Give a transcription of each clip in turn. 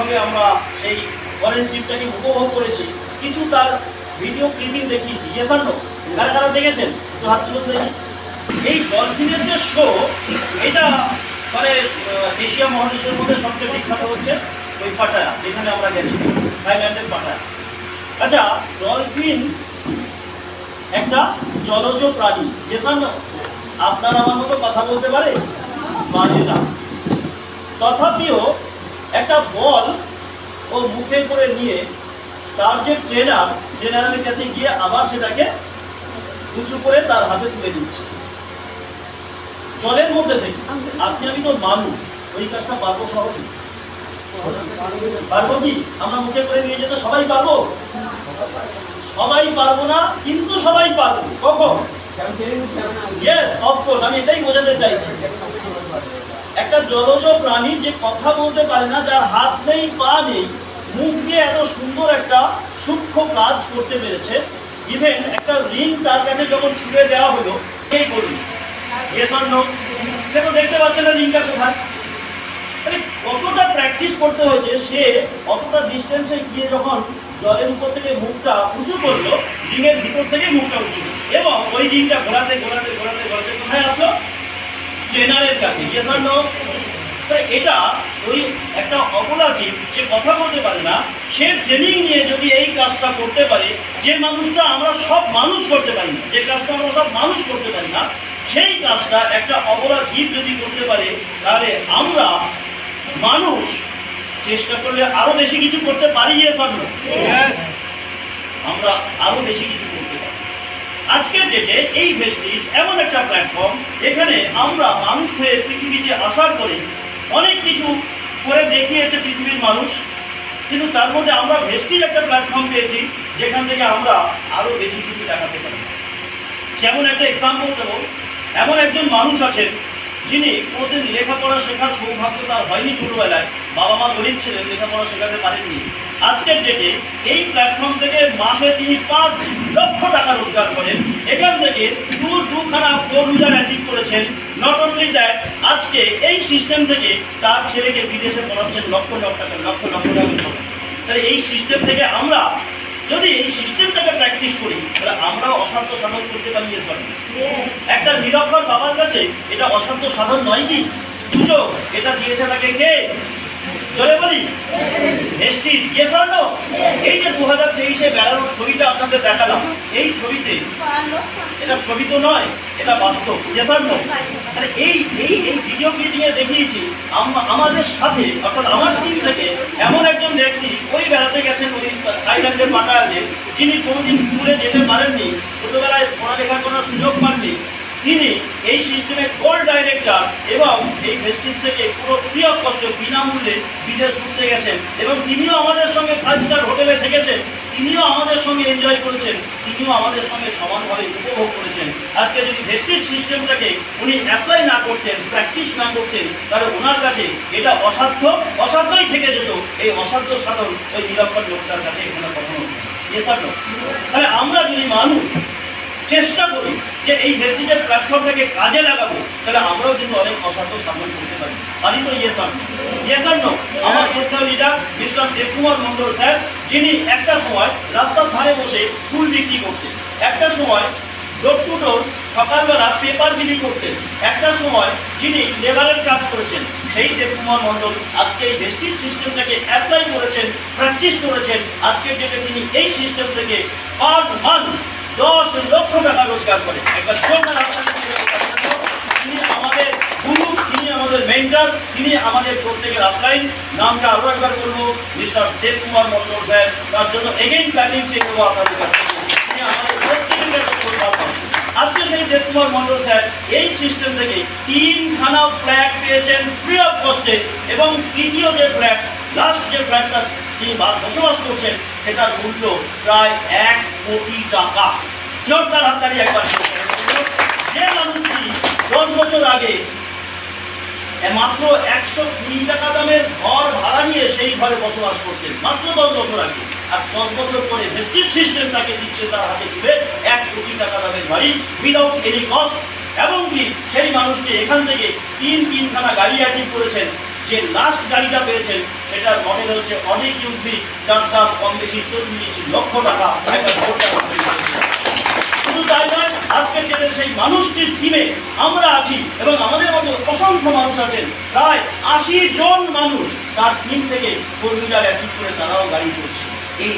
যেভাবে আমরা সেই ফরেন ট্রিপটাকে উপভোগ করেছি, কিছু তার ভিডিও ক্লিপিং দেখিয়েছি। ইয়েস আর নো? কারা কারা দেখেছেন একটু হাত তুলুন দেখি। এই ডলফিনের যে শো, এটা মানে এশিয়া মহাদেশের মধ্যে সবচেয়ে বিখ্যাত হচ্ছে ওই পাটায়া, যেখানে আমরা গেছি, থাইল্যান্ডের পাটায়া। আচ্ছা, ডলফিন একটা জলজ প্রাণী। ইয়েস আর নো? আপনার আমার মতো কথা বলতে পারে না, তথাপিও একটা বল ও মুখে করে নিয়ে তার যে ট্রেনারের কাছে গিয়ে আবার সেটাকে উঁচু করে তার হাতে তুলে দিচ্ছে জলের মধ্যে থেকে। আপনি আমি তো মানুষ, ওই কাজটা পারবো সহজে? পারবো কি? আমরা মুখে করে নিয়ে যেতে সবাই পারবো? সবাই পারবো না, কিন্তু সবাই পারবো। কখন? ইয়েস, অফকোর্স, আমি এটাই বোঝাতে চাইছি। একটা জলজ প্রাণী যে কথা বলতে পারে না, যার হাত নেই পা নেই, মুখ দিয়ে এত সুন্দর একটা সূক্ষ্ম কাজ করতে পেরেছে। ইভেন একটা রিং তার কাছে যখন ছুঁড়ে দেওয়া হলো, কে করল? Yes or no? সে তো দেখতে পাচ্ছে না রিংটা কোথায়। কতটা প্র্যাকটিস করতে হয়েছে, সে অতটা ডিস্টেন্সে গিয়ে যখন জলের উপর থেকে মুখটা উঁচু করলো, রিংয়ের ভিতর থেকে মুখটা উঁচু, এবং ওই রিংটা ঘোরাতে ঘোরাতে ঘোরাতে ঘোরাতে কোথায় আসলো? ট্রেনারের কাছে। ইয়েস আর নো? এটা ওই একটা অবলা জীব, যে কথা বলতে পারে না, সে ট্রেনিং নিয়ে যদি এই কাজটা করতে পারে, যে মানুষটা আমরা সব মানুষ করতে পারি না, যে কাজটা আমরা সব মানুষ করতে পারি না, সেই কাজটা একটা অবলা জীব যদি করতে পারে, তাহলে আমরা মানুষ চেষ্টা করলে আরো বেশি কিছু করতে পারি। ইয়েস আর নো? আমরা আরো বেশি কিছু করতে পারি। আজকের ডেটে এই ভেস্টিজ এমন একটা প্ল্যাটফর্ম, এখানে আমরা মানুষ হয়ে পৃথিবীতে আসার পরে অনেক কিছু করে দেখিয়েছে পৃথিবীর মানুষ, কিন্তু তার মধ্যে আমরা ভেস্টিজ একটা প্ল্যাটফর্ম পেয়েছি যেখান থেকে আমরা আরো বেশি কিছু দেখাতে পারি। যেমন একটা এক্সাম্পল দেবো, এমন একজন মানুষ আছেন যিনি কোনোদিন লেখাপড়া শেখার সৌভাগ্য তার হয়নি। ছোটবেলায় বাবা মা গরিব ছিলেন, লেখাপড়া শেখাতে পারেননি। আজকের ডেটে এই প্ল্যাটফর্ম থেকে মাসে তিনি 5 লক্ষ টাকা রোজগার করেন। এখান থেকে দুখানা 4 হুইলার অ্যাচিভ করেছেন। নট অনলি দ্যাট, আজকে এই সিস্টেম থেকে তার ছেলেকে বিদেশে পড়াচ্ছেন, লক্ষ লক্ষ টাকা পড়াচ্ছেন। তাহলে এই সিস্টেম থেকে আমরা যদি এই সিস্টেমটাকে প্র্যাকটিস করি, তাহলে আমরাও অসাধ্য সাধন করতে পারি। একটা নিরক্ষর বাবার কাছে এটা অসাধ্য সাধন নয় কি? সুযোগ এটা দিয়েছে তাকে কে? জোরে বলি, ভেস্টিজ। Yes or no? এই যে 2023-এ বেড়ানোর ছবিটা আপনাদের দেখালাম, এই ছবিতে, এটা ছবি তো নয়, এটা বাস্তব। Yes or no? মানে এই এই এই ভিডিও ক্লিপিংয়ে দেখিয়েছি আমাদের সাথে, অর্থাৎ আমার টিম থেকে এমন একজন ব্যক্তি ওই বেড়াতে গেছেন ওই থাইল্যান্ডের পাটায়াতে, যিনি কোনোদিন স্কুলে যেতে পারেননি, ছোটোবেলায় পড়ালেখা করার সুযোগ পাননি। তিনি এই সিস্টেমের গোল্ড ডাইরেক্টর, এবং এই ভেস্টিজ থেকে পুরো ফ্রি অফ কস্টে বিনামূল্যে বিদেশ ঘুরতে গেছেন, এবং তিনিও আমাদের সঙ্গে 5 স্টার হোটেলে থেকেছেন, তিনিও আমাদের সঙ্গে এনজয় করেছেন, তিনিও আমাদের সঙ্গে সমানভাবে উপভোগ করেছেন। আজকে যদি ভেস্টিজ সিস্টেমটাকে উনি অ্যাপ্লাই না করতেন, প্র্যাকটিস না করতেন, তাহলে ওনার কাছে এটা অসাধ্যই থেকে যেত। এই অসাধ্য সাধন ওই নিরক্ষর লোকটার কাছে এখানে কখনো। ইয়েস আর নো? তাহলে আমরা যদি মানুষ চেষ্টা করি যে এই ভেস্টিজের প্ল্যাটফর্মটাকে কাজে লাগাবো, তাহলে আমরাও কিন্তু অনেক অসাধ্য সাধন করতে পারি। পারি তো? ইয়েস আর নো? ইয়েস আর নো? আমার শ্রদ্ধেয় leader mister Debkumar Mondal sir, যিনি একটা সময় রাস্তার ধারে বসে ফুল বিক্রি করতেন, একটা সময় ডোর টু ডোর সকালবেলা পেপার বিক্রি করতেন, একটা সময় যিনি লেবারের কাজ করেছেন, সেই দেবকুমার মন্ডল আজকে এই ভেস্টিজ সিস্টেমটাকে অ্যাপ্লাই করেছেন, প্র্যাকটিস করেছেন। আজকের ডেটে তিনি এই সিস্টেম থেকে পার মান্থ 10 লক্ষ টাকা রোজগার করে। একবার তিনি আমাদের গুরু, তিনি আমাদের মেন্টর, তিনি আমাদের প্রত্যেকের আপলাইন। নামটা আরও একবার বলবো, মিস্টার দেবকুমার মন্ডল স্যার। তার জন্য এগেইন প্ল্যাটিং চেয়ে নেবো আপনাদের কাছে। তিনি আমাদের প্রত্যেকের কাছে সৌভাগ্য। আজকে সেই দেবকুমার মন্ডল স্যার এই সিস্টেম থেকে 3খানা ফ্ল্যাট পেয়েছেন ফ্রি অফ কস্টে, এবং তৃতীয় যে ফ্ল্যাট, লাস্ট যে ফ্ল্যাটটা তিনি বসবাস করছেন, সেটার মূল্য প্রায় 1 কোটি টাকা। জোরদার হাততালি একবার। যে মানুষটি 10 বছর আগে মাত্র 120 টাকা দামের ঘর ভাড়া নিয়ে সেই ঘরে বসবাস করতেন, মাত্র 10 বছর আগে, আর 10 বছর পরে ভেস্টিজ সিস্টেম তাকে দিচ্ছে তার হাতে তুলে 1 কোটি টাকা দামের বাড়ি উইদাউট এনি কস্ট। এবং কি সেই মানুষটি এখান থেকে 3খানা গাড়ি অ্যাচিভ করেছেন, যে লাস্ট গাড়িটা পেয়েছেন সেটার মডেল হচ্ছে অডি Q3, যার দাম কম বেশি 40 লক্ষ টাকা। একটা শুধু তাই নয়, আজকের দিনে সেই মানুষটির টিমে আমরা আছি এবং আমাদের মতো অসংখ্য মানুষ আছেন, প্রায় 80 জন মানুষ তার টিম থেকে 4 হুইলার অ্যাচিভ করে তারাও গাড়ি চলছে। এই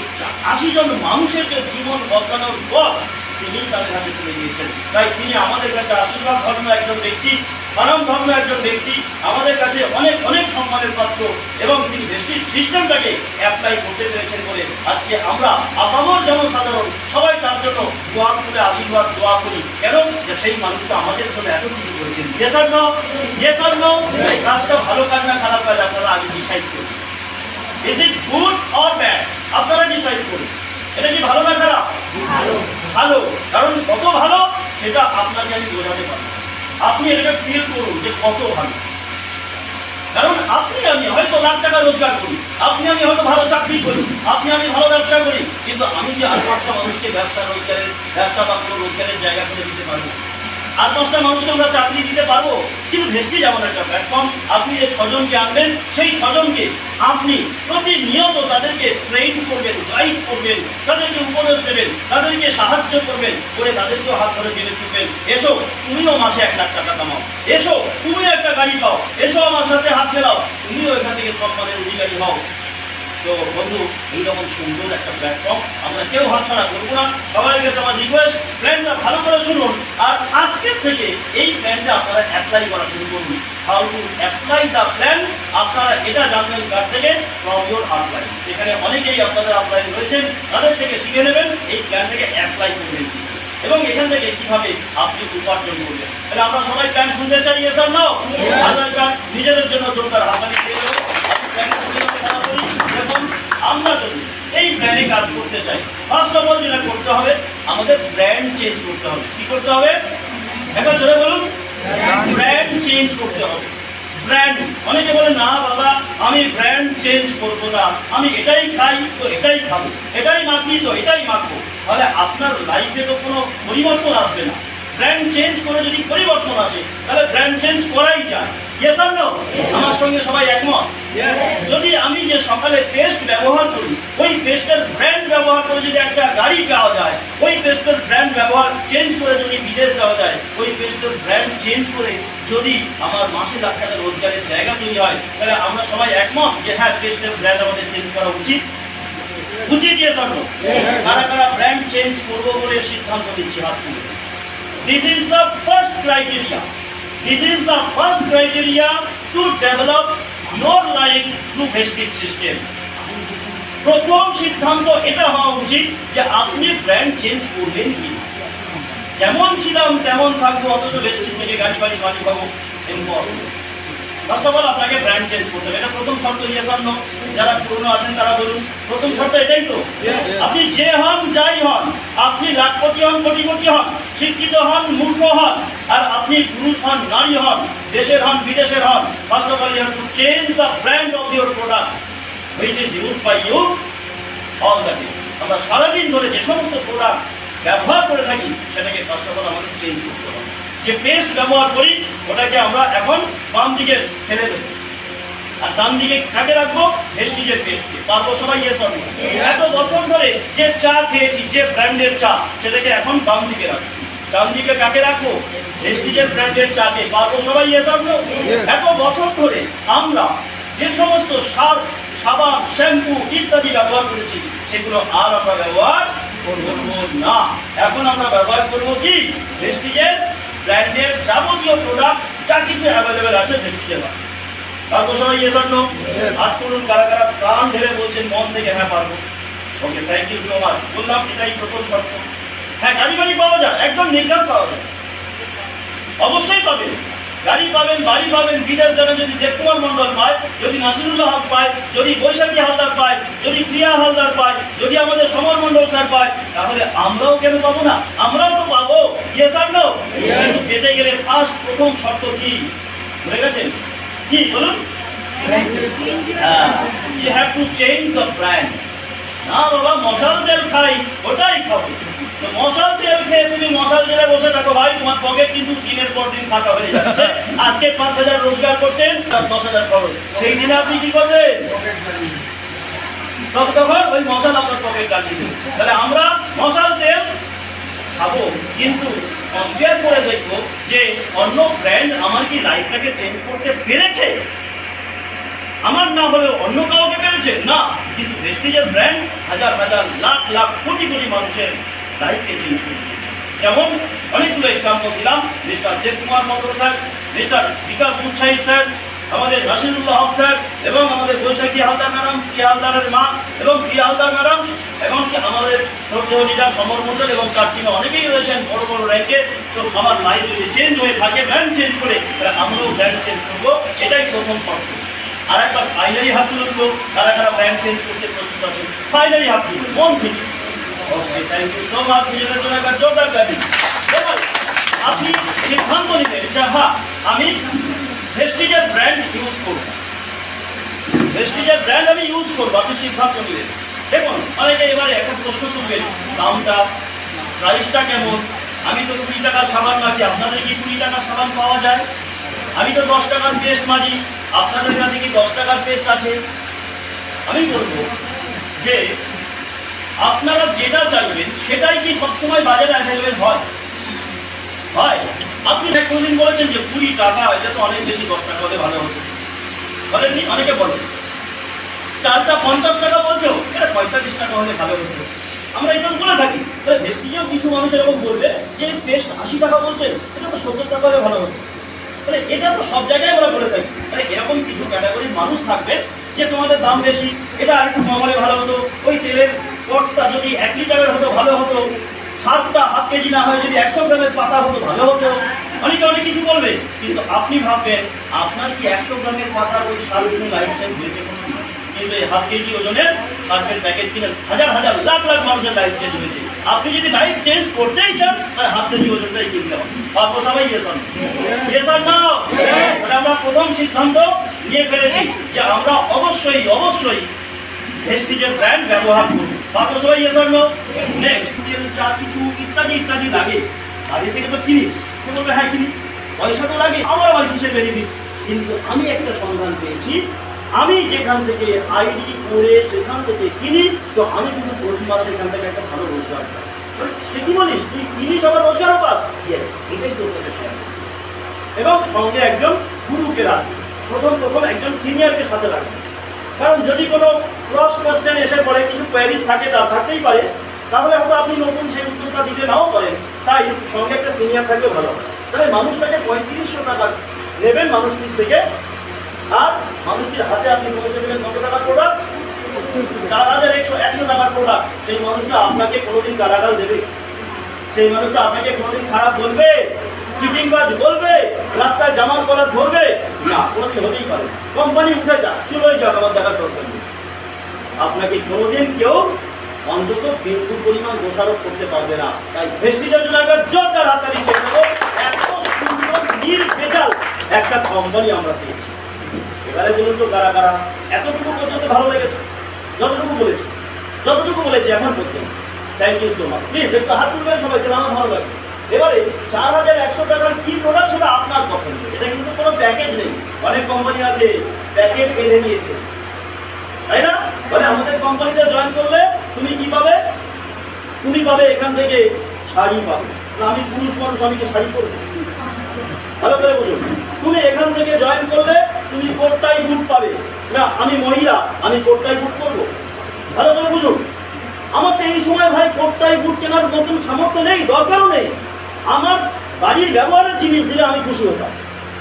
80 জন মানুষের যে জীবন বদলানোর পর তিনি তাদের হাতে তুলে দিয়েছেন। তাই তিনি আমাদের কাছে আশীর্বাদ ধর্ম একজন ব্যক্তি, স্বয়ং ধর্ম একজন ব্যক্তি, আমাদের কাছে অনেক অনেক সম্মানের পাত্র এবং তিনি ভেস্টিজ সিস্টেমটাকে অ্যাপ্লাই করতে পেরেছেন বলে আজকে আমরা আপামর জনসাধারণ সবাই তার জন্য দোয়া করে আশীর্বাদ দোয়া করি। কেন? যে সেই মানুষটা আমাদের জন্য এত কিছু করেছেন। Yes or no? Yes or no? এই কাজটা ভালো কাজ না খারাপ কাজ আপনারা আগে ডিসাইড করুন। Is it good or bad? আপনারা ডিসাইড করুন। এটা কি ভালো না খারাপ? ভালো। কারণ কত ভালো সেটা আপনাকে আমি বোঝাতে পারি। আপনি এটাকে ফিল করুন যে কত ভালো। কারণ আপনি আমি হয়তো লাখ টাকা রোজগার করি, আপনি আমি হয়তো ভালো চাকরি করি, আপনি আমি ভালো ব্যবসা করি, কিন্তু আমি কি আর 5টা মানুষকে ব্যবসা বা কোনো রোজগারের জায়গা করে দিতে পারবো? আর 5টা মানুষকে আমরা চাকরি দিতে পারবো? কিন্তু ভেস্টিজ এমন একটা প্ল্যাটফর্ম, আপনি যে 6 জনকে আনবেন, সেই 6 জনকে আপনি প্রতিনিয়ত তাদেরকে ট্রেন করবেন, গাইড করবেন, তাদেরকে উপদেশ দেবেন, তাদেরকে সাহায্য করবেন, করে তাদেরকেও হাত ধরে টেনে তুলবেন। এসো তুমিও মাসে 1 লাখ টাকা কামাও, এসো তুমিও একটা গাড়ি পাও, এসো আমার সাথে হাত মেলাও, তুমিও এখান থেকে সম্মানের অধিকারী হও। তো বন্ধু, এইরকম সুন্দর একটা প্ল্যাটফর্ম আমরা কেউ হাতছাড়া করবো না। সবাই কাছে আমার রিকোয়েস্ট, প্ল্যানটা ভালো করে শুনুন আর আজকের থেকে এই প্ল্যানটা আপনারা অ্যাপ্লাই করা শুরু করুন। How to apply the plan আপনারা এটা জানবেন কার থেকে? From your upline. সেখানে অনেকেই আপনাদের আপলাইন রয়েছেন, তাদের থেকে শিখে নেবেন এই প্ল্যানটাকে অ্যাপ্লাই করবেন এবং এখান থেকে কিভাবে আপনি উপার্জন করবেন। তাহলে আমরা সবাই প্ল্যান শুনতে চাই, ইয়েস অর নো? নিজেদের জন্য জোরদার হাততালি দিয়ে দেবো। দেখুন, আমরা যদি এই প্ল্যানে কাজ করতে চাই, ফার্স্ট অফ অল যেটা করতে হবে, আমাদের ব্র্যান্ড চেঞ্জ করতে হবে। কি করতে হবে? একবার জোরে বলুন। ব্র্যান্ড চেঞ্জ করতে হবে। ব্র্যান্ড, অনেকে বলে না বাবা আমি ব্র্যান্ড চেঞ্জ করবো না, আমি এটাই খাই তো এটাই খাবো, এটাই মাখি তো এটাই মাখবো, তাহলে আপনার লাইফে তো কোনো পরিবর্তন আসবে না। ব্র্যান্ড চেঞ্জ করে যদি পরিবর্তন আসে তাহলে ব্র্যান্ড চেঞ্জ করাই যায়। Yes or no? আমার সঙ্গে সবাই একমত? যদি আমি যে সকালে পেস্ট ব্যবহার করি, ওই পেস্টের ব্র্যান্ড ব্যবহার করে যদি একটা গাড়ি পাওয়া যায়, ওই পেস্টের ব্র্যান্ড ব্যবহার চেঞ্জ করে যদি বিদেশ যাওয়া যায়, ওই পেস্টের ব্র্যান্ড চেঞ্জ করে যদি আমার মাসে লাখ টাকা রোজগারের জায়গা তৈরি হয়, তাহলে আমরা সবাই একমত যে হ্যাঁ পেস্টের ব্র্যান্ড আমাদের চেঞ্জ করা উচিত। উচিত? Yes or no? কারা কারা ব্র্যান্ড চেঞ্জ করবো বলে সিদ্ধান্ত নিচ্ছি? হাত তুলে। This is the first criteria. This is the first criteria to develop your life through vestige system. প্রথম সিদ্ধান্ত এটা হওয়া উচিত যে আপনি ব্র্যান্ড চেঞ্জ করবেন কি। যেমন ছিলাম তেমন থাকবো, অথচ ভেস্টিজ থেকে গাড়ি বাড়ি পাবো, ইম্পসিবল। ফার্স্ট অফ অল আপনাকে ব্র্যান্ড চেঞ্জ করতে হবে, এটা প্রথম শর্ত। Yes or no? যারা পুরনো আছেন তারা বলুন, প্রথম শর্ত এটাই তো? আপনি যে হন যাই হন, আপনি লাখপতি হন কোটিপতি হন, শিক্ষিত হন মূর্খ হন, আর আপনি পুরুষ হন নারী হন, দেশের হন বিদেশের হন, first of all you have to change the brand of your product which is used by you all the day. আমরা সারাদিন ধরে যে সমস্ত প্রোডাক্ট ব্যবহার করে থাকি সেটাকে ফার্স্ট অফ অল আমাদের চেঞ্জ করতে হবে। যে পেস্ট ব্যবহার করি ওটাকে আমরা এখন বাম দিকে ফেলে দেবো, আর ডান দিকে কাকে রাখবো? ভেস্টিজের পেস্টকে। পারবো সবাই? Yes or no? এত বছর ধরে যে চা খেয়েছি, যে ব্র্যান্ডের চা, সেটাকে এখন বাম দিকে রাখবো। ডান দিকে কাকে রাখবো? ভেস্টিজের ব্র্যান্ডের চাকে। পারবো সবাই? Yes or no? এত বছর ধরে আমরা যে সমস্ত সার, সাবান, শ্যাম্পু ইত্যাদি ব্যবহার করেছি সেগুলো আর আমরা ব্যবহার করবো না। এখন আমরা ব্যবহার করবো কি? ভেস্টিজের ব্র্যান্ডের যাবতীয় প্রোডাক্ট যা কিছু অ্যাভেলেবেল আছে ভেস্টিজের। পারবো সবাই? Yes or no? হাত তুলুন কারা কারা প্রাণ ঢেলে বলছেন মন থেকে হ্যাঁ পারবো। ওকে, থ্যাংক ইউ সো মাচ। বললাম এটাই প্রথম শর্ত। হ্যাঁ, গাড়ি বাড়ি পাওয়া যায়, একদম নির্ঘাত পাওয়া যায়, অবশ্যই পাবেন। গাড়ি পাবেন, বাড়ি পাবেন, বিদেশ যাবেন যদি দেবকুমার মণ্ডল পায়, যদি নাসিরুল্লাহ হক পায়, যদি বৈশাখী হালদার পায়, যদি প্রিয়া হালদার পায়, যদি আমাদের সমর মণ্ডল স্যার পায়, তাহলে আমরাও কেন পাবো না? আমরাও তো পাবো। Yes or no? কিন্তু পেতে গেলে ফার্স্ট প্রথম শর্ত কি ভুলে গেছেন? কি বলুন? You have to change the brand. না বাবা মশাল তেল খাই ওটাই খাবো, তো মশাল তেল খেয়ে তুমি মশাল জেলে বসে থাকো ভাই, তোমার পকেট কিন্তু দিনের পর দিন ফাঁকা হয়ে যাচ্ছে। আজকে 5,000 রোজগার করছেন, 10,000 খরচ, সেই দিনে আপনি কি করবেন? তখন ওই মশাল আপনার পকেট কাটিয়ে দেবে। তাহলে আমরা মশাল তেল খাবো, কিন্তু কম্পেয়ার করে দেখবো যে অন্য ব্র্যান্ড আমার কি লাইফটাকে চেঞ্জ করতে পেরেছে? আমার না হলেও অন্য কাউকে পেরেছে না, কিন্তু ভেস্টিজের ব্র্যান্ড হাজার হাজার লাখ লাখ কোটি কোটি মানুষের লাইফকে চেঞ্জ করে দিয়েছে। যেমন অনেকগুলো এক্সাম্পল দিলাম, mister Debkumar Mondal sir, mister Bikash Utsahi sir, আমাদের নাসিরুল্লাহ হক স্যার, এবং আমাদের বৈশাখী হালদার ম্যাডাম, প্রিয়া হালদারের মা এবং প্রিয়া হালদার ম্যাডাম, এমনকি আমাদের শ্রদ্ধেয় লিডার সমর মন্ডল এবং তার টিমে অনেকেই রয়েছেন বড় বড় র্যাঙ্কে। তো সবার লাইফ যদি চেঞ্জ হয়ে থাকে, ব্র্যান্ড চেঞ্জ করে, তাহলে আমরাও ব্র্যান্ড চেঞ্জ করবো, এটাই প্রথম শর্ত। আর একবার ফাইনালি হাত তুলুন তো, কারা কারা ব্র্যান্ড চেঞ্জ করতে প্রস্তুত আছে? ফাইনালি হাত তুলুন মন থেকে। ওকে, থ্যাংক ইউ সো মাচ। নিজেদের জন্য একবার জোরদার গাড়ি। আপনি সিদ্ধান্ত নিলেন যে হ্যাঁ, আমি ভেস্টিজের ব্র্যান্ড ইউজ করব, ভেস্টিজের ব্র্যান্ড আমি ইউজ করবো। আপনি সিদ্ধান্ত নিলেন। দেখুন, অনেকে এবারে একটা প্রশ্ন তুলবেন, দামটা, প্রাইসটা কেমন? আমি তো 20 টাকার সাবান মাখি, আপনাদের কি 20 টাকার সাবান পাওয়া যায়? আমি তো 10 টাকার পেস্ট মাজি, আপনাদের কাছে কি 10 টাকার পেস্ট আছে? আমি বলবো যে আপনারা যেটা চাইবেন সেটাই কি সবসময় বাজারে অ্যাভেলেবেল হয়? হয়? আপনি কোনদিন বলেছেন যে 20 টাকা, এটা তো অনেক বেশি, 10 টাকা হলে ভালো হতো? বলেননি? অনেকে বলেন। চালটা 50 টাকা বলছো, এটা 45 টাকা হলে ভালো হতো। আমরা এটা বলে থাকি। তাহলে ভেস্টিজেও কিছু মানুষ এরকম বলবে যে পেস্ট 80 টাকা বলছেন, এটা তো 70 টাকা হলে ভালো হতো। তাহলে এটা তো সব জায়গায় আমরা বলে থাকি। তাহলে এরকম কিছু ক্যাটাগরির মানুষ থাকবে যে তোমাদের দাম বেশি, এটা আর একটু কম হলে ভালো হতো, ওই তেলের পটটা যদি 1 লিটারের হতো ভালো হতো, সারটা 1/2 কেজি না হয় যদি 100 গ্রামের পাতা হতো ভালো হতো। অনেকে অনেক কিছু বলবে, কিন্তু আপনি ভাববেন আপনার কি 100 গ্রামের পাতার ওই সারগুলো লাইফ চেঞ্জ হয়েছে? কিন্তু এই 1/2 কেজি ওজনের সার্ফের প্যাকেট কিনে হাজার হাজার লাখ লাখ মানুষের লাইফ চেঞ্জ হয়েছে। আপনি যদি লাইফ চেঞ্জ করতেই চান, তাহলে 1/2 কেজি ওজনটাই কিনতে হবে। ভাববো সবাই ইয়েস আর না? আমরা প্রথম সিদ্ধান্ত নিয়ে ফেলেছি যে আমরা অবশ্যই অবশ্যই ভেস্টিজের ব্র্যান্ড ব্যবহার করব। ভাববো সবাই ইয়েস আর নো? নেক্সট, যা কিছু ইত্যাদি ইত্যাদি লাগে, বাড়ি থেকে তো কিনিস, তো বলবে হ্যাঁ কিনি, পয়সা তো লাগে, আমার আবার কিসের বেনিফিট? কিন্তু আমি একটা সন্ধান পেয়েছি, আমি যেখান থেকে আইডি করে সেখান থেকে কিনি, তো আমি কিন্তু প্রতি মাসে এখান থেকে একটা ভালো রোজগার পাই। সে কি বলিস, তুই কিনিস আবার রোজগারও পাস? ইয়েস, এটাই তোর কাছে শেয়ার। এবং সঙ্গে একজন গুরুকে রাখবে, প্রথম একজন সিনিয়রকে সাথে রাখবে। কারণ যদি কোনো ক্রস কোশ্চেন এসে পড়ে, কিছু কোয়ারিজ থাকে, তার থাকতেই পারে, তাহলে হয়তো আপনি নতুন সেই উত্তরটা দিতে নাও পারেন। তাই সঙ্গে একটা সিনিয়র থাকলে ভালো। তাহলে মানুষটাকে 3500 টাকা নেবেন মানুষটির থেকে, আর মানুষটির হাতে আপনি পৌঁছে দেবেন কত টাকার প্রোডাক্ট? 4100 টাকার প্রোডাক্ট। সেই মানুষটা আপনাকে কোনোদিন গালাগাল দেবে? সেই মানুষটা আপনাকে কোনোদিন খারাপ বলবে, চিটিংবাজ বলবে, রাস্তায় জামার কলার ধরবে? না, কোনোদিন হতেই পারে। কোম্পানি উঠে যাক, চলে যাক, আমার দেখার দরকার নেই। আপনাকে কোনোদিন কেউ অন্তত বিন্দু পরিমাণ দোষারোপ করতে পারবে না। তাই ভেস্টিজের জন্য একটা জোরদার হাততালি চেয়ে দেবো। এত সুন্দর নির্ভেজাল একটা কোম্পানি আমরা পেয়েছি। এবারে বলুন তো কারা কারা এতটুকু পর্যন্ত ভালো লেগেছে? যতটুকু বলেছি এখন পর্যন্ত। Thank you so much. Please একটু হাত তুলবেন সবাই, তাহলে আমার ভালো লাগে। এবারে 4100 টাকার কি প্রোডাক্ট, সেটা আপনার পছন্দ। এটা কিন্তু কোনো প্যাকেজ নেই। অনেক কোম্পানি আছে প্যাকেজ বেঁধে নিয়েছে, তাই না? মানে আমাদের কোম্পানিতে জয়েন করলে তুমি কি পাবে? তুমি পাবে এখান থেকে শাড়ি পাবে। আমি পুরুষ মানুষ, আমি কি শাড়ি পরবো? ভালো করে বুঝুন। তুমি এখান থেকে জয়েন করলে তুমি কোটটাই বুট পাবে। না, আমি মহিলা, আমি কোটটাই বুট করবো? ভালো করে বুঝুন। আমার তো এই সময় ভাই কোটটাই বুট কেনার নতুন সামর্থ্য নেই, দরকারও নেই। আমার বাড়ির ব্যবহারের জিনিস দিলে আমি খুশি হতাম।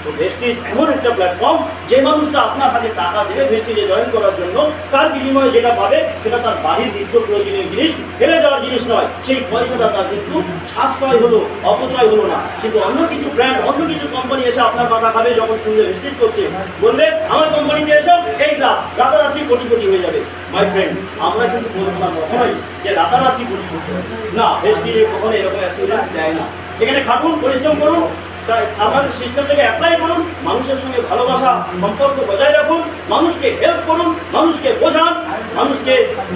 তো ভেস্টিজ এমন একটা প্ল্যাটফর্ম, যে মানুষটা আপনার হাতে টাকা দেবে ভেস্টিজে জয়েন করার জন্য, তার বিনিময়ে যেটা পাবে সেটা তার বাড়ির নিত্য প্রয়োজনীয় জিনিস, ফেলে দেওয়ার জিনিস নয়। সেই পয়সাটা তার কিন্তু সাশ্রয় হলো, অপচয় হলো না। কিন্তু অন্য কিছু ব্র্যান্ড, অন্য কিছু কোম্পানি এসে আপনার কথা খাবে, যখন শুনলে ভেস্টিজ করছে, বলবে আমার কোম্পানিতে এসো, এই রাতারাত্রি কোটিপতি হয়ে যাবে। মাই ফ্রেন্ড, আমরা কিন্তু বলবো না কখনোই যে রাতারাত্রি কোটিপতি না। ভেস্টিজে কখনো এরকম অ্যাসিউরেন্স দেয় না। এখানে খাটুন, পরিশ্রম করুন, তাই আমাদের সিস্টেমটাকে অ্যাপ্লাই করুন, মানুষের সঙ্গে ভালোবাসা সম্পর্ক বজায় রাখুন, মানুষকে হেল্প করুন, মানুষকে বোঝান, মানুষকে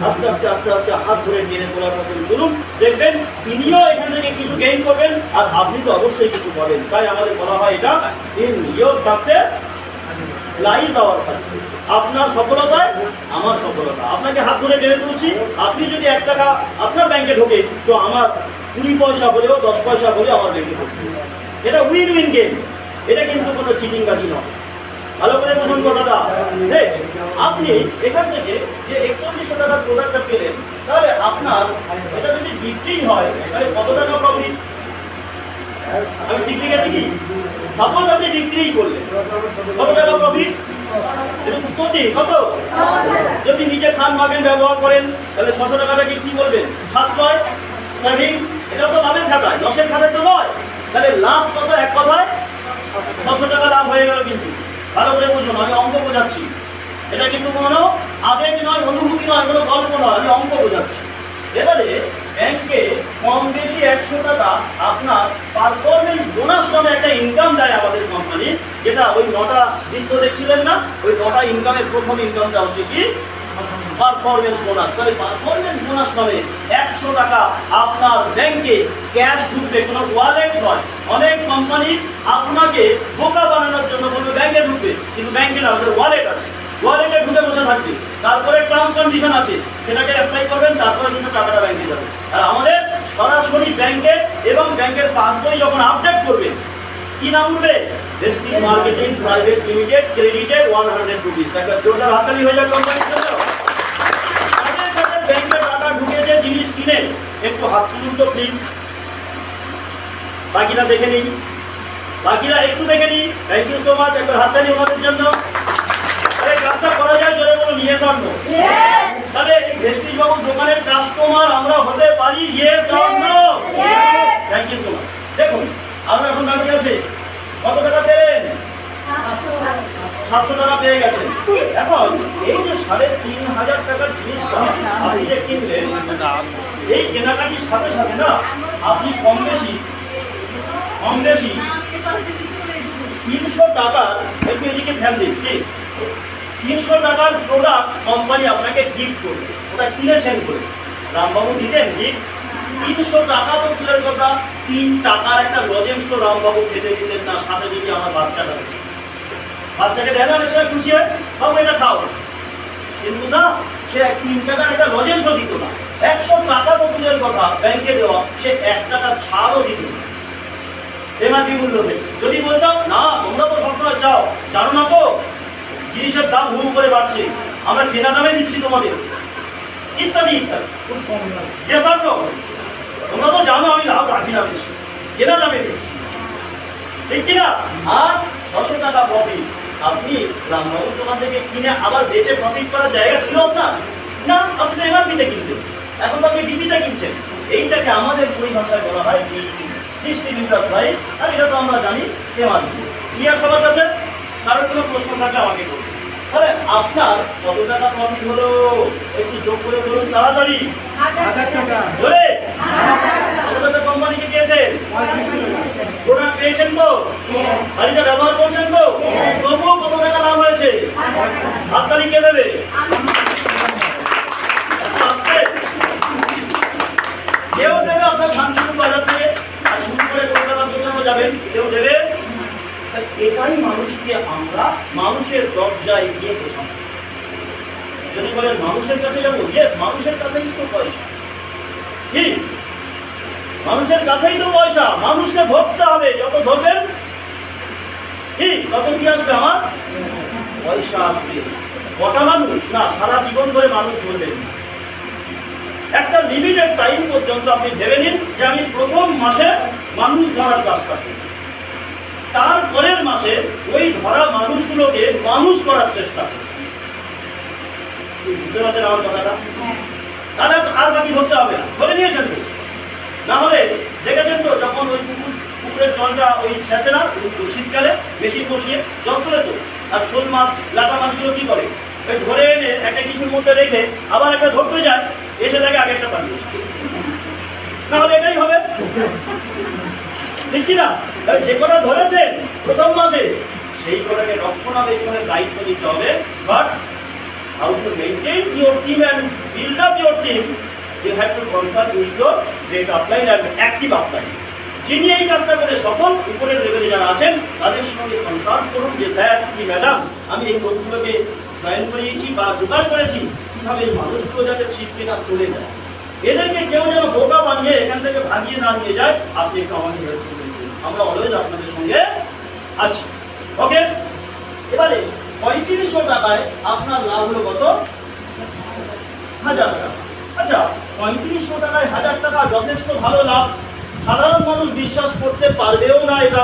আস্তে আস্তে আস্তে আস্তে হাত ধরে টেনে তোলার মতন করুন। দেখবেন তিনিও এখান থেকে কিছু গেইন করবেন আর আপনি তো অবশ্যই কিছু পাবেন। তাই আমাদের বলা হয় এটা in your success lies hour success. আপনার সফলতায় আমার সফলতা। আপনাকে হাত ধরে টেনে তুলছি, আপনি যদি 1 টাকা আপনার ব্যাংকে ঢোকে তো আমার 20 পয়সা হলেও 10 পয়সা হলেও আমার ব্যাংকে ঢোকে। এটা উইন উইন গেম, এটা কিন্তু কোনো চিটিংবাজি নয়। ভালো করে বুঝুন কথাটা। আপনি এখান থেকে যে 4100 টাকার প্রোডাক্টটা পেলেন, তাহলে আপনার এটা যদি বিক্রি হয় তাহলে কত টাকা প্রফিট? আমি ঠিক লিখেছি কি? সাপোজ আপনি বিক্রিই করলেন, কত টাকা প্রফিট? এটা উত্তর দিন, কত? যদি নিজে খান মাগেন ব্যবহার করেন তাহলে 600 টাকাটাকে কি বলবেন? সাশ্রয়, সেভিংস। এটা তো লাভের খাতায়, লসের খাতায় তো নয়। তাহলে লাভ কত? এক কথায় 600 টাকা লাভ হয়ে গেল। কিন্তু ভালো করে বুঝুন, আমি অঙ্ক বোঝাচ্ছি। এটা কিন্তু কোনো আবেগ নয়, অনুভূতি নয়, কোনো গল্প নয়, আমি অঙ্ক বোঝাচ্ছি। এবারে ব্যাংকে কম বেশি 100 টাকা আপনার পারফরমেন্স বোনাস নামে একটা ইনকাম দেয় আমাদের কোম্পানি, যেটা ওই 9টা বৃত্ত দেখছিলেন না, ওই 9টা ইনকামের প্রথম ইনকামটা হচ্ছে কি? Performance bonus. তাহলে পারফরমেন্স বোনাস নামে 100 টাকা আপনার ব্যাংকে ক্যাশ ঢুকবে, কোনো ওয়ালেট নয়। অনেক কোম্পানি আপনাকে বোকা বানানোর জন্য বলবে ব্যাংকে ঢুকবে, কিন্তু ব্যাংকে না, আমাদের ওয়ালেট আছে, ওয়ালেটে ঢুকে বসে থাকবে। তারপরে টার্মস কন্ডিশন আছে, সেটাকে অ্যাপ্লাই করবেন, তারপরে কিন্তু টাকাটা ব্যাংকে যাবে। আর আমাদের সরাসরি ব্যাংকে এবং ব্যাংকের পাসবই যখন আপডেট করবেন, কি নাম উঠবে? Vestige marketing private limited, credited 100 rupees. একটা জোরদার হাততালি হয়ে যাবে কোম্পানির জন্য। ব্যাংকে টাকা ঢুকেছে, জিনিস কিনে একটু হাত তুলুন তো প্লিজ। বাকিরা দেখে নিই, বাকিরা একটু দেখে নিই। থ্যাংক ইউ সো মাচ, একবার হাততালি ওনাদের জন্য। আরে কাজটা করা যায়, জোরে বলুন ইয়েস অর নো। তাহলে এই ভেস্টিজ বাবুর দোকানের কাস্টমার আমরা হতে পারি, yes or no? Thank you so much. দেখুন আমরা এখন বাকি আছে কত টাকা পেলেন? 700 টাকা পেয়ে গেছেন। এখন এই যে 3500 টাকার জিনিসটা আপনি যে কিনলেন, এই কেনাকাটির সাথে সাথে না আপনি কম বেশি 300 টাকার, একটু এদিকে ধ্যান দিন প্লিজ, 300 টাকার প্রোডাক্ট কোম্পানি আপনাকে গিফট করবে। ওটা কিনেছেন করে রামবাবু দিতেন গিফট। 300 টাকা তো দূরের কথা, 3 টাকার একটা লজেন্সও রামবাবু খেতে দিতেন না। সাথে যদি আমার বাচ্চাটা, বাচ্চাকে দেয় না অনেক সময় খুশি হয়, বাবু এটা খাও, কিন্তু না, সে 3 টাকার একটা লজেন্সও দিত না। 100 টাকা তো দূরের কথা ব্যাংকে দেওয়া, সে 1 টাকা ছাড়ও দিত না এমআরপি মূল্য থেকে। যদি বলতাম না তোমরা তো সবসময় চাও, জানো না তো জিনিসের দাম হুম করে বাড়ছে, আমরা কেনা দামে দিচ্ছি তোমাদের, ইত্যাদি ইত্যাদি। Yes or no? তোমরা তো জানো আমি লাভ রাখি না বেশি, কেনা দামে দিচ্ছি, ঠিক কিনা? আর 600 টাকা প্রফিট আপনি রামবাবুর দোকান থেকে কিনে আবার বেচে প্রফিট করার জায়গা ছিল আপনার না? আপনি তো এমআরপিতে কিনতেন, এখন তো আপনি ডিপিতে কিনছেন। এইটাকে আমাদের পরিভাষায় বলা হয় ডিস্ট্রিবিউটর প্রাইস, আর এটা তো আমরা জানি এমআরপি। ক্লিয়ার সবার কাছে? কারোর কোনো প্রশ্ন থাকলে আমাকে বলুন। তাহলে আপনার কত টাকা প্রফিট হলো একটু যোগ করে বলুন তাড়াতাড়ি। 1000 টাকা। বলে কত টাকা কোম্পানিকে দিয়েছেন? প্রোডাক্ট পেয়েছেন তো? বাড়িতে ব্যবহার করছেন তো? তবুও কত টাকা লাভ হয়েছে? হাততালি কে দেবে? কেউ দেবে আপনার শান্তিপুর বাজার থেকে, আর শুরু করে কলকাতা পর্যন্ত যাবেন, কেউ দেবে। এটাই মানুষকে আমরা মানুষের দরজায় গিয়ে পৌঁছাব। যদি বলেন মানুষের কাছে যাবো, ইয়েস, মানুষের কাছেই তো পয়সা। কি মানুষের কাছেই তো পয়সা, মানুষকে ধরতে হবে। যত ধরবেন কি তত কি আসবে? আমার পয়সা আসবে। কটা মানুষ না, সারা জীবন ধরে মানুষ ধরবেন। একটা লিমিটেড টাইম পর্যন্ত আপনি ভেবে নিন যে আমি প্রথম মাসে মানুষ ধরার কাজ করি, তারপরের মাসে ওই ধরা মানুষগুলোকে মানুষ করার চেষ্টা করি। বুঝতে পারছেন আমার কথাটা? তাহলে আর বাকি ধরতে হবে না, ধরে নিয়েছেন তো? না হলে দেখেছেন তো যখন ওই পুকুরের জলটা ওই সেচে না শীতকালে মেশিন বসিয়ে জল তোলে তো, আর শোল মাছ লাটা মাছগুলো কি করে, ওই ধরে এনে একটা কিছুর মধ্যে রেখে আবার একটা ধরতে যায়, এসে দেখে আগে একটা পানি। না হলে এটাই হবে। ঠিক কিনা? তাহলে যে কটা ধরেছেন প্রথম মাসে সেই কটাকে রক্ষণাবেক্ষণের দায়িত্ব নিতে হবে। But how to maintain your team and build up your team, you have to consult with your great upline and active upline. যিনি এই কাজটা করে সফল উপরের লেভেলে যারা আছেন তাদের সঙ্গে কনসাল্ট করুন যে স্যার কি ম্যাডাম আমি এই লোকগুলোকে জয়েন করিয়েছি বা জোগাড় করেছি, কীভাবে এই মানুষগুলো যাতে ছিটকে না চলে যায়, এদেরকে কেউ যেন বোকা বানিয়ে এখান থেকে ভাগিয়ে না নিয়ে যায়, আপনি একটু আমাকে হেল্প করবেন। আমরা অলওয়েজ আপনাদের সঙ্গে আছি। ওকে, এবারে 3500 টাকায় আপনার লাভ হলো কত? 1000 টাকা। আচ্ছা, 3500 টাকায় 1000 টাকা যথেষ্ট ভালো লাভ। সাধারণ মানুষ বিশ্বাস করতে পারবেও না এটা,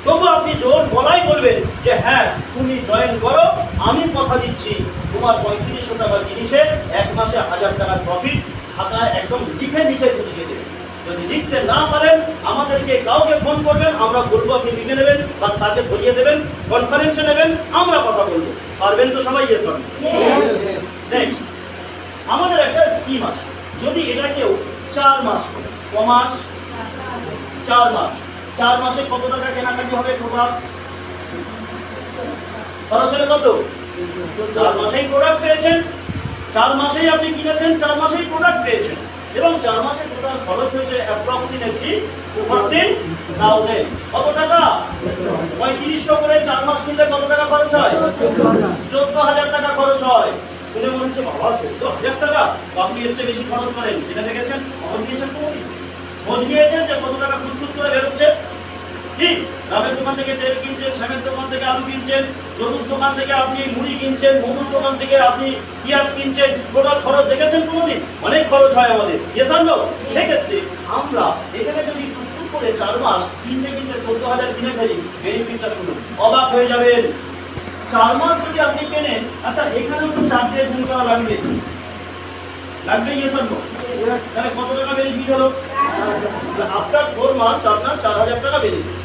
তবু আপনি জোর গলায় বলবেন যে হ্যাঁ তুমি জয়েন করো, আমি কথা দিচ্ছি তোমার 3500 টাকার জিনিসে এক মাসে 1000 টাকার প্রফিট খাতায় একদম লিখে লিখে বুঝিয়ে দেবেন। যদি লিখতে না পারেন আমাদেরকে কাউকে ফোন করবেন, আমরা বলবো আপনি লিখে নেবেন বা তাকে ধরিয়ে দেবেন, কনফারেন্সে নেবেন, আমরা কথা বলবো। পারবেন তো সবাই? Yes or no? নেক্সট, আমাদের একটা স্কিম আছে, যদি এটা কেউ 4 মাস করে, ক মাস? 4 মাস। 4 মাসে কত টাকা কেনাকাটি হবে টোটাল? খরচ হলে কত? 4 মাসেই প্রোডাক্ট পেয়েছেন, 4 মাসেই আপনি কিনেছেন, 4 মাসেই প্রোডাক্ট পেয়েছেন, এবং 4 মাসে টোটাল খরচ হয়েছে অ্যাপ্রক্সিমেটলি 14,000। কত টাকা? 3500 করে 4 মাস কিনলে কত টাকা খরচ হয়? 14,000 টাকা খরচ হয়। শুনে মনে হচ্ছে বাবা 14,000 টাকা, আপনি এর চেয়ে বেশি খরচ করেন, এটা দেখেছেন? খবর দিয়েছেন কোনোদিন? খোঁজ নিয়েছেন যে কত টাকা খুচখুচ করে বেরোচ্ছে? ঠিক, রামের দোকান থেকে তেল কিনছেন, শ্যামের দোকান থেকে আলু কিনছেন, জরুর দোকান থেকে আপনি মুড়ি কিনছেন, মধুর দোকান থেকে আপনি পেঁয়াজ কিনছেন, টোটাল খরচ দেখেছেন কোনোদিন? অনেক খরচ হয় আমাদের। Yes or no? সেক্ষেত্রে আমরা এখানে যদি টুকটুক করে 4 মাস কিনতে কিনতে 14,000 কিনে ফেলি, বেনিফিটটা শুনুন, অবাক হয়ে যাবেন। 4 মাস যদি আপনি কেনেন, আচ্ছা এখানেও তো 4 দিয়ে গুণ করা লাগবে, লাগবে? Yes or no? তাহলে কত টাকা বেনিফিট হলো? আফটার 4 মাস আপনার 4,000 টাকা বেনিফিট।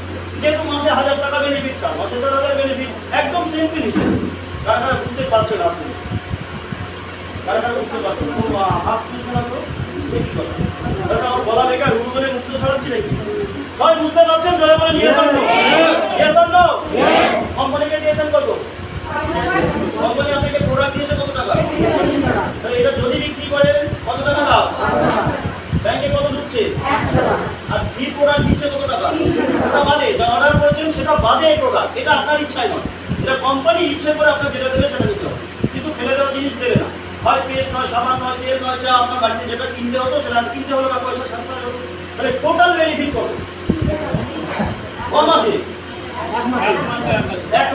যেহেতু মাসে 1000 টাকা বেনিফিট, 4 মাসে 4,000 বেনিফিট, একদম সিম্পল হিসেব। কারা বুঝতে পারছেন? আপনি কারা বুঝতে পারছেন? হাত তুলছে না তো? কি কথা? আমার বলা বেকার, উড়ুদনে মুক্ত ছড়াচ্ছি নাকি? সবাই বুঝতে পারছেন? জয় বলেন yes or no? Yes or no? কোম্পানিকে দিয়েছেন কত? কোম্পানি আপনাকে প্রোডাক্ট দিয়েছে কত টাকা? তাহলে এটা যদি বিক্রি করেন কত টাকা লাভ? ব্যাংকে কত ঢুকছে? 100 টাকা। আর ফ্রি প্রোডাক্ট দিচ্ছে কত টাকা? সেটা বাদে, যা অর্ডার করেছেন সেটা বাদে এই প্রোডাক্ট, এটা আপনার ইচ্ছায় নয়, এটা কোম্পানি ইচ্ছে করে আপনার যেটা দেবে সেটা নিতে হবে, কিন্তু ফেলে দেওয়া জিনিস দেবে না। হয় পেস্ট নয়, সাবান নয়, তেল নয়, চা, আপনার বাড়িতে যেটা কিনতে হতো সেটা কিনতে হলো না, পয়সা সাশ্রয় হলো। তাহলে টোটাল বেনিফিট কত? ক মাসে? 1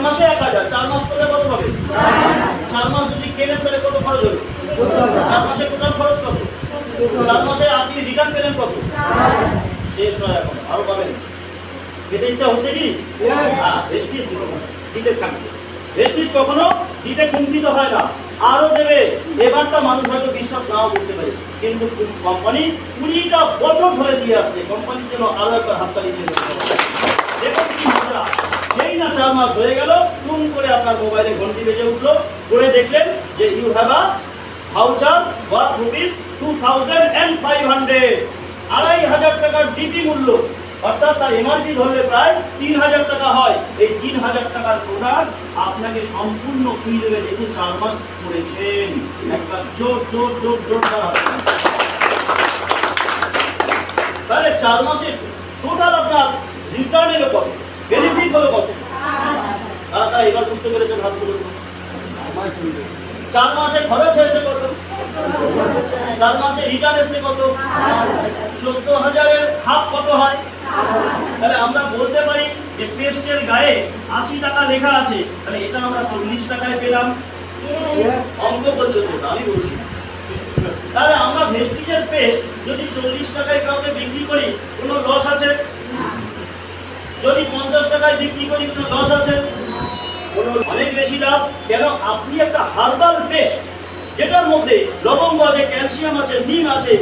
মাসে 1,000। 4 মাস করলে কত হবে? 4 মাস যদি কেনেন তাহলে কত খরচ হবে? 4 মাসে টোটাল খরচ কত? 4 মাসে আপনি রিটার্ন পেলেন কত? শেষ নয়, এখন আরো পাবেন। পেতে ইচ্ছা হচ্ছে কি? হ্যাঁ, ভেস্টিজ দিতে থাকবে। ভেস্টিজ কখনো দিতে কুণ্ঠিত হয় না, আরো দেবে। এবারটা মানুষ হয়তো বিশ্বাস নাও করতে পারে, কিন্তু কোম্পানি 20টা বছর ধরে দিয়ে আসছে, কোম্পানির জন্য আরো একবার হাততালি চেয়ে দেখুন কি মজা। যেই না 4 মাস হয়ে গেল, টুন করে আপনার মোবাইলে ঘন্টি বেজে উঠলো, করে দেখলেন যে you have a voucher worth ₹2,500, 2,500 টাকার ডিপি মূল্য, অর্থাৎ তার এমআরপি ধরলে প্রায় 3,000 টাকা হয়। এই 3,000 টাকার প্রোডাক্ট আপনাকে সম্পূর্ণ ফ্রি দেবে, যেহেতু 4 মাস করেছেন। একটা জোর জোর জোর জোর তাহলে 4 মাসে টোটাল আপনার রিটার্ন এলো কত? বেনিফিট হলো কত? তারা এবার বুঝতে পেরেছেন? হাত তুলে। 4 মাসে খরচ হয়েছে কত? 4 মাসে রিটার্ন এসছে কত? 14,000 এর হাফ কত হয়? তাহলে আমরা বলতে পারি যে পেস্টের গায়ে 80 টাকা লেখা আছে, তাহলে এটা আমরা 40 টাকায় পেলাম। অঙ্ক বলছে তো, আমি বলছি। তাহলে আমরা ভেস্টিজের পেস্ট যদি 40 টাকায় কাউকে বিক্রি করি, কোনো লস আছে? যদি 50 টাকায় বিক্রি করি, কোনো লস আছে? অনেক বেশি লাভ। কেন? আপনি একটা হার্বাল পেস্ট, যেটার মধ্যে লবঙ্গ আছে, ক্যালসিয়াম আছে, নিম আছে,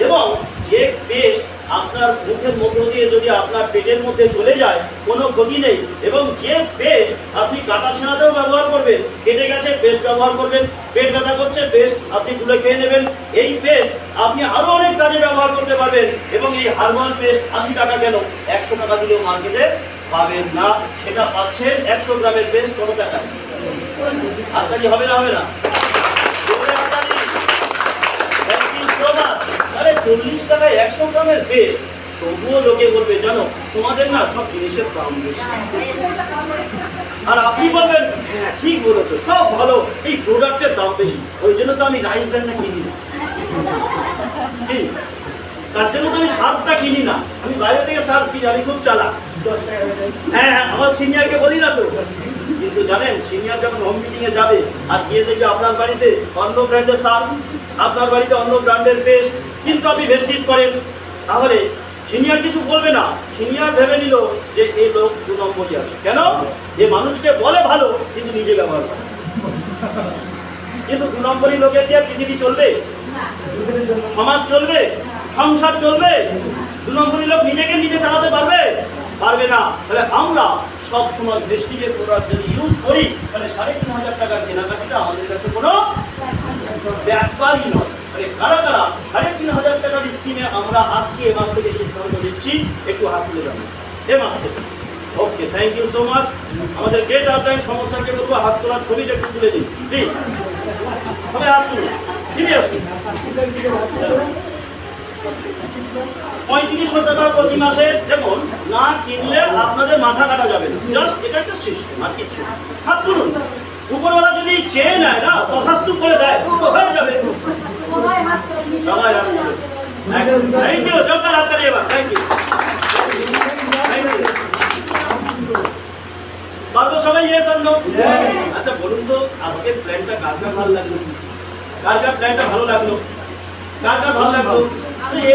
এবং যে পেস্ট আপনার মুখের মধ্য দিয়ে যদি আপনার পেটের মধ্যে চলে যায় কোনো ক্ষতি নেই। এবং যে পেস্ট আপনি কাটা ছেঁড়াতেও ব্যবহার করবেন, কেটে গেছে পেস্ট ব্যবহার করবেন, পেট ব্যথা করছে পেস্ট আপনি তুলে খেয়ে নেবেন। এই পেস্ট আপনি আরও অনেক কাজে ব্যবহার করতে পারবেন। এবং এই হার্বাল পেস্ট 80 টাকা কেন, 100 টাকা দিলেও মার্কেটে পাবেন না, সেটা পাচ্ছেন 100 গ্রামের পেস্ট কত টাকা? হাততালি হবে না? হবে না? আরে 40 টাকায় 100 গ্রামের পেস্ট, তবুও লোকে বলবে জানো তোমাদের না সব জিনিসের দাম বেশি। আর আপনি বলবেন হ্যাঁ ঠিক বলেছো, সব ভালো, এই প্রোডাক্টের দাম বেশি, ওই জন্য তো আমি রাইস ব্র্যান্ডটা কিনি না, তার জন্য তো আমি সার্ফটা কিনি না, আমি বাইরে থেকে সার্ফ কিনি, আমি খুব চালাক। হ্যাঁ হ্যাঁ, আমার সিনিয়রকে বলি না তো। কিন্তু জানেন সিনিয়র যখন হোম মিটিংয়ে যাবে আর গিয়ে দেখবে আপনার বাড়িতে অন্য ব্র্যান্ডের সার্ফ, আপনার বাড়িতে অন্য ব্র্যান্ডের পেস্ট, কিন্তু আপনি ভেস্টিজ করেন, তাহলে সিনিয়র কিছু বলবে না। সিনিয়র ভেবে নিল যে এই লোক 2 নম্বরই আছে। কেন? যে মানুষকে বলে ভালো কিন্তু নিজে ব্যবহার করে। কিন্তু 2 নম্বরই লোকের দিয়ে পৃথিবী চলবে, সমাজ চলবে, সংসার চলবে? 2 নম্বরই লোক নিজেকে নিজে চালাতে পারবে? পারবে না। তাহলে আমরা সব সময় ভেস্টিজের প্রোডাক্ট যদি ইউজ করি তাহলে 3,500 টাকার কেনাকাটা আমাদের কাছে কোনো ব্যাপারই নয়। মানে কারা কারা 3,500 টাকার স্কিমে আমরা আসছি, এ মাস থেকে সিদ্ধান্ত নিচ্ছি, একটু হাত তুলে যাবো এ মাস থেকে। ওকে, থ্যাংক ইউ সো মাচ। আমাদের গেট আপলাইন সমস্যাকে বলবো হাত তোলার ছবিটা একটু তুলে দিন প্লিজ, সবাই হাত তুলুন সিরিয়াসলি। 3500 টাকা প্রতি মাসে যেমন না কিনলে আপনাদের মাথা কাটা যাবে না, জাস্ট এটা একটা সিস্টেম আর কিছু। হাত তুলুন, উপরওয়ালা যদি চেয়ে নেয় না তথাস্তু করে দেয় তো হয়ে যাবে। সবাই হাত তুলুন, থ্যাংক ইউ, জোরদার হাততালি এবার, থ্যাংক ইউ। পারবো সবাই? Yes or no? আচ্ছা বলুন তো আজকের প্ল্যানটা কার কার ভালো লাগলো? কার কার প্ল্যানটা ভালো লাগলো? কার কার ভালো লাগলো?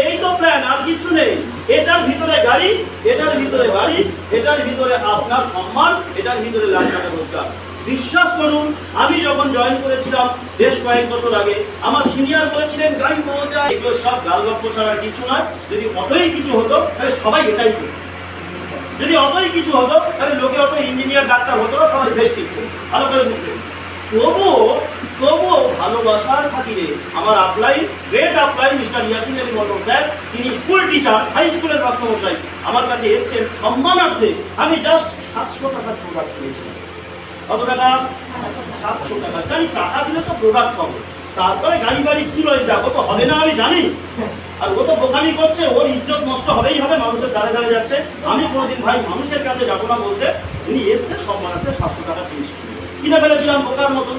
এই তো প্ল্যান, আর কিছু নেই। এটার ভিতরে গাড়ি, এটার ভিতরে বাড়ি, এটার ভিতরে আপনার সম্মান, এটার ভিতরে লাখ টাকা রোজগার। বিশ্বাস করুন, আমি যখন জয়েন করেছিলাম বেশ কয়েক বছর আগে, আমার সিনিয়র বলেছিলেন গাড়ি পাওয়া যায়, এগুলো সব গালগপ্প ছাড়া কিছু নয়। যদি অতই কিছু হতো তাহলে সবাই এটাই করতো। যদি অতই কিছু হতো তাহলে লোকে অত ইঞ্জিনিয়ার ডাক্তার হতো না, সবাই ভেস্টিজ ভালো করে মুখে। তবুও ভালোবাসার খাতিরে আমার upline, great upline mister Yasin Ali Mondal sir, তিনি স্কুল টিচার, হাই স্কুলের মাস্টারমশাই, আমার কাছে এসছেন সম্মানার্থে। আমি জাস্ট 700 টাকার প্রোডাক্ট কিনেছিলাম। কত টাকা? 700 টাকা। জানি টাকা দিলে তো প্রোডাক্ট পাবো, তারপরে গাড়ি বাড়ির চুলোয় যাবো তো হবে না, আমি জানি। আর ও তো বোকামি করছে, ওর ইজ্জত নষ্ট হবেই হবে, মানুষের দ্বারে দ্বারে যাচ্ছে। আমি কোনোদিন ভাই মানুষের কাছে যাবো না বলতে। উনি এসছে সম্মানার্থে 700 টাকা জিনিস কিনে ফেলেছিলাম বোকার মতন।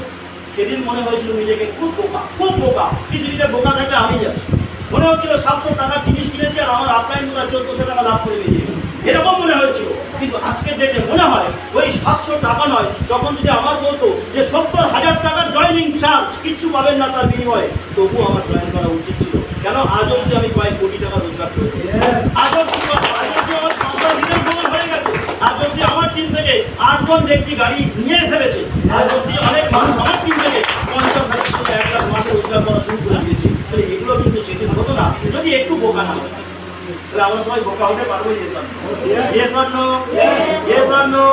সেদিন মনে হয়েছিল নিজেকে খুব বোকা, খুব বোকা। পৃথিবীতে বোকা থাকলে আমি যাচ্ছি। মনে হচ্ছিল 700 টাকার জিনিস কিনেছি আর আমার আপলাইন 1400 টাকা লাভ করে বেরিয়ে গেল, এরকম মনে হয়েছিল। কিন্তু আজকের ডেটে মনে হয় ওই 700 টাকা নয়, তখন যদি আমার বলতো যে 70,000 টাকার জয়েনিং চার্জ, কিচ্ছু পাবেন না তার বিনিময়ে, তবুও আমার জয়েন করা উচিত ছিল। কেন? আজ অব্দি আমি কয়েক কোটি টাকা রোজগার করেছি। আজ অব্দি আমার সংসার বিদেশ ভ্রমণ হয়ে গেছে। আজ অব্দি আমার টিম থেকে 8 জন ব্যক্তি গাড়ি নিয়ে ফেলেছে। আজ অব্দি অনেক মানুষ আমার টিম থেকে 50,000 থেকে 1 লাখ মাসে রোজগার করা শুরু করে দিয়েছে। তাহলে এগুলো কিন্তু সেদিন হতো না যদি একটু বোকা না হতো। তাহলে আমরা সবাই বোকা হতে পারবো? Yes or no? Yes or no?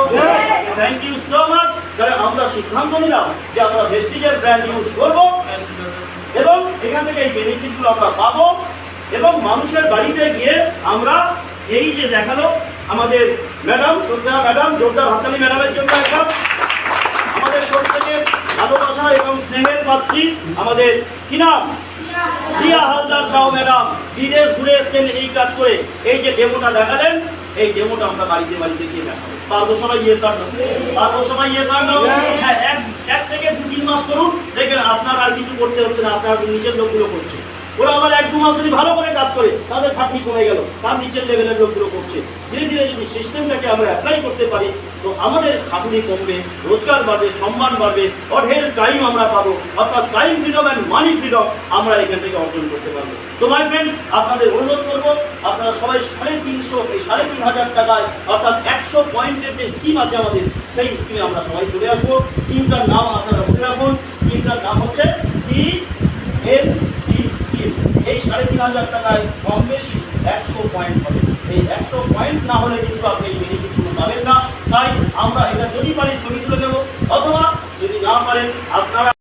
Thank you so much. তাহলে আমরা সিদ্ধান্ত নিলাম যে আমরা ভেস্টিজের ব্র্যান্ড ইউজ করব এবং এখান থেকে এই বেনিফিটগুলো আমরা পাবো। এবং মানুষের বাড়িতে গিয়ে আমরা এই যে দেখালো আমাদের ম্যাডাম, শ্রদ্ধা ম্যাডাম, জোরদার হাততালি ম্যাডামের জন্য একটা। আমাদের প্রত্যেকের ভালোবাসা এবং স্নেহের পাত্রী আমাদের কি নাম? প্রিয়া হালদার সাউ ম্যাডাম বিদেশ ঘুরে এসছেন এই কাজ করে। এই যে ডেমোটা দেখালেন, এই ডেমোটা আমরা বাড়িতে বাড়িতে গিয়ে দেখাবো। পারবো সবাই? Yes or no? পারবো সবাই? Yes or no? হ্যাঁ, এক থেকে 2-3 মাস করুন, দেখবেন আপনার আর কিছু করতে হচ্ছে না, আপনার নিচের লোকগুলো করছে। ওরা আবার 1-2 মাস যদি ভালো করে কাজ করে তাদের খাটনি কমে গেল, তার নিচের লেভেলের লোকগুলো করছে। ধীরে ধীরে যদি সিস্টেমটাকে আমরা অ্যাপ্লাই করতে পারি তো আমাদের খাটনি কমবে, রোজগার বাড়বে, সম্মান বাড়বে, অঢেল টাইম আমরা পাবো, অর্থাৎ time freedom and money freedom আমরা এখান থেকে অর্জন করতে পারবো। তো মাই ফ্রেন্ডস, আপনাদের অনুরোধ করবো আপনারা সবাই 3,500 টাকায় অর্থাৎ 100 পয়েন্টের যে স্কিম আছে আমাদের, সেই স্কিমে আমরা সবাই চলে আসবো। স্কিমটার নাম আপনারা মনে রাখুন, স্কিমটার নাম হচ্ছে CNC স্কিম। এই 3,500 টাকায় কম বেশি 100 পয়েন্ট হবে। এই 100 পয়েন্ট না হলে কিন্তু আপনি এই বেনিফিটগুলো পাবেন না। তাই আমরা এটা যদি পারি ছবি তুলে নেব, অথবা যদি না পারেন আপনারা